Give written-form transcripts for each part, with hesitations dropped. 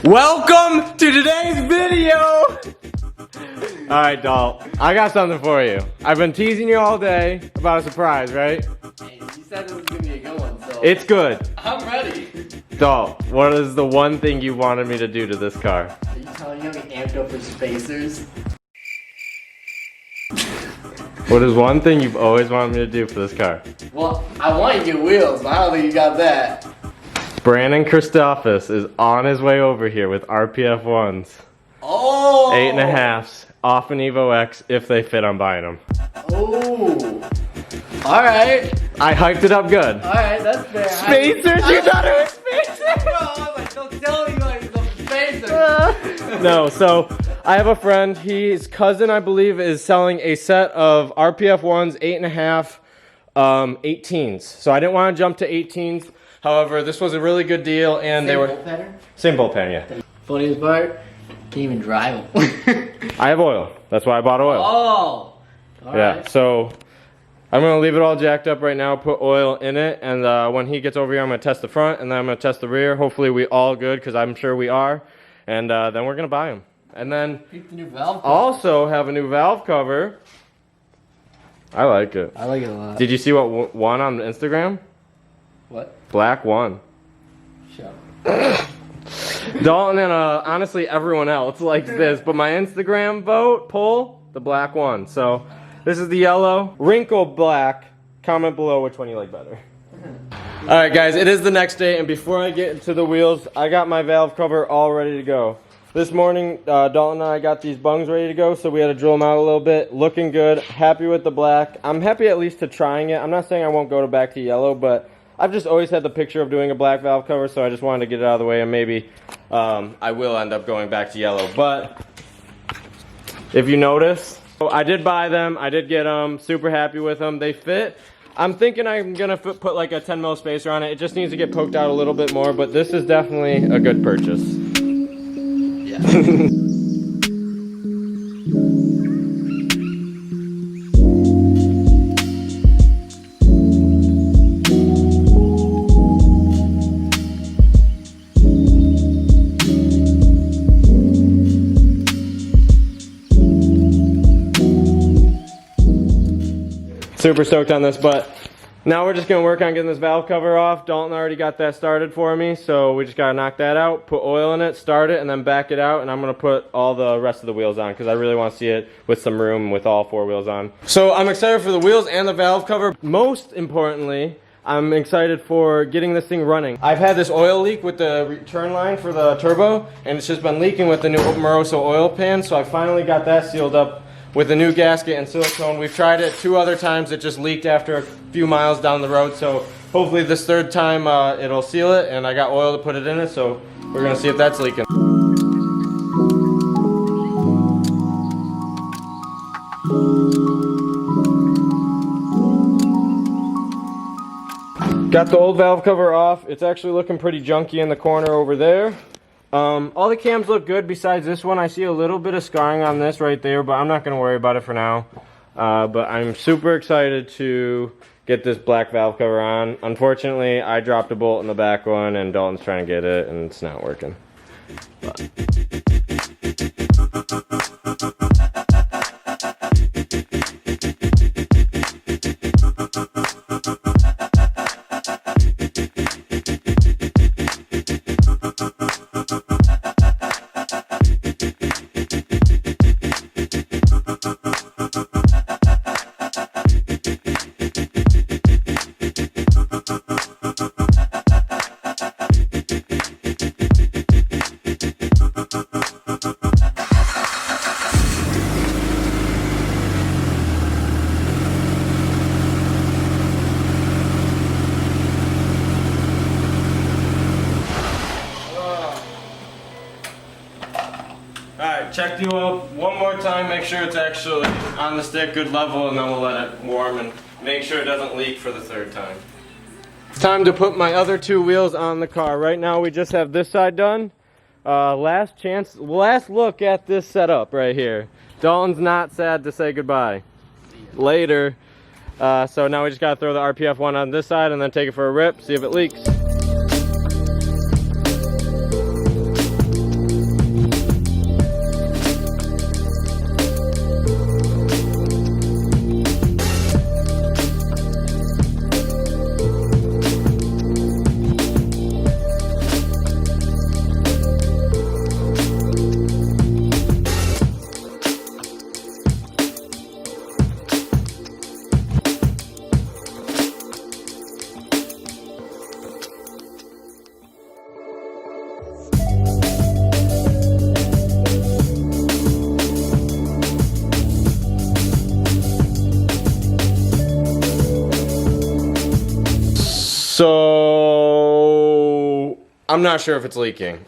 Welcome to today's video! Alright, Dalt, I got something for you. I've been teasing you all day about a surprise, right? Hey, you said it was gonna be a good one, so... It's good. I'm ready. Dalt, what is the one thing you wanted me to do to this car? Are you telling me I'm amped up for spacers? What is one thing you've always wanted me to do for this car? Well, I want you to get wheels, but I don't think you got that. Brandon Christophus is on his way over here with RPF1s. Oh! 8.5s off an Evo X. If they fit, I'm buying them. Oh! Alright. I hyped it up good. Alright, that's fair. Spacers? You thought it was spacers? No, I was like, don't tell me like it's a spacer. No, so I have a friend. His cousin, I believe, is selling a set of RPF1s, 8.5, 18s. So I didn't want to jump to 18s. However, this was a really good deal, and they were same bolt pattern, yeah. Funniest part, can't even drive them. I have oil. That's why I bought oil. Oh, all yeah. right. So I'm gonna leave it all jacked up right now. Put oil in it, and when he gets over here, I'm gonna test the front, and then I'm gonna test the rear. Hopefully, we all good, because I'm sure we are. And then we're gonna buy them. And then Pick the new valve cover. Also have a new valve cover. I like it. I like it a lot. Did you see what won on Instagram? What? Black won. Shut up. Dalton and honestly everyone else likes this, but my Instagram poll, the black one. So this is the yellow, wrinkled black. Comment below which one you like better. Alright guys, it is the next day, and before I get into the wheels, I got my valve cover all ready to go. This morning, Dalton and I got these bungs ready to go, so we had to drill them out a little bit. Looking good, happy with the black. I'm happy at least to trying it. I'm not saying I won't go back to yellow, but I've just always had the picture of doing a black valve cover, so I just wanted to get it out of the way, and maybe I will end up going back to yellow. But if you notice, I did buy them. I did get them. Super happy with them. They fit. I'm thinking I'm going to put like a 10 mil spacer on it. It just needs to get poked out a little bit more, but this is definitely a good purchase. Yeah. Super stoked on this, but now we're just gonna work on getting this valve cover off. Dalton already got that started for me, so we just gotta knock that out, put oil in it, start it, and then back it out, and I'm gonna put all the rest of the wheels on because I really want to see it with some room with all 4 wheels on. So I'm excited for the wheels and the valve cover. Most importantly, I'm excited for getting this thing running. I've had this oil leak with the return line for the turbo, and it's just been leaking with the new Moroso oil pan, so I finally got that sealed up with a new gasket and silicone. We've tried it 2 other times. It just leaked after a few miles down the road. So hopefully this 3rd time it'll seal it, and I got oil to put it in it. So we're gonna see if that's leaking. Got the old valve cover off. It's actually looking pretty junky in the corner over there. All the cams look good besides this one. I see a little bit of scarring on this right there, but I'm not going to worry about it for now. But I'm super excited to get this black valve cover on. Unfortunately, I dropped a bolt in the back one, and Dalton's trying to get it, and it's not working. But. Alright, check the oil one more time, make sure it's actually on the stick, good level, and then we'll let it warm and make sure it doesn't leak for the 3rd time. It's time to put my other 2 wheels on the car. Right now we just have this side done. Last look at this setup right here. Dalton's not sad to say goodbye. Later. So now we just gotta throw the RPF1 on this side and then take it for a rip, see if it leaks. So I'm not sure if it's leaking.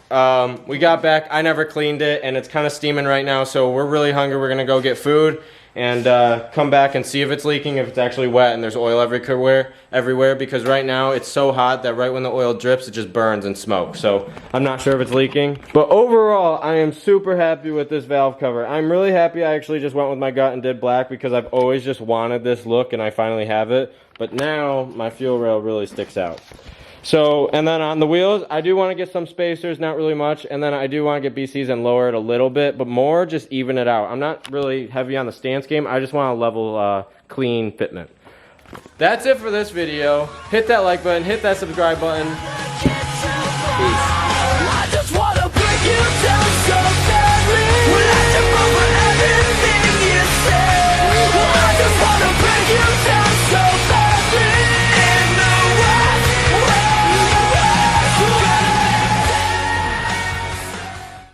We got back, I never cleaned it, and it's kind of steaming right now, so we're really hungry. We're gonna go get food and come back and see if it's leaking, if it's actually wet and there's oil everywhere, because right now it's so hot that right when the oil drips, it just burns and smokes. So I'm not sure if it's leaking. But overall, I am super happy with this valve cover. I'm really happy I actually just went with my gut and did black, because I've always just wanted this look and I finally have it. But now my fuel rail really sticks out. So, and then on the wheels, I do want to get some spacers, not really much, and then I do want to get BCs and lower it a little bit, but more just even it out. I'm not really heavy on the stance game. I just want a level, clean fitment. That's it for this video. Hit that like button, hit that subscribe button.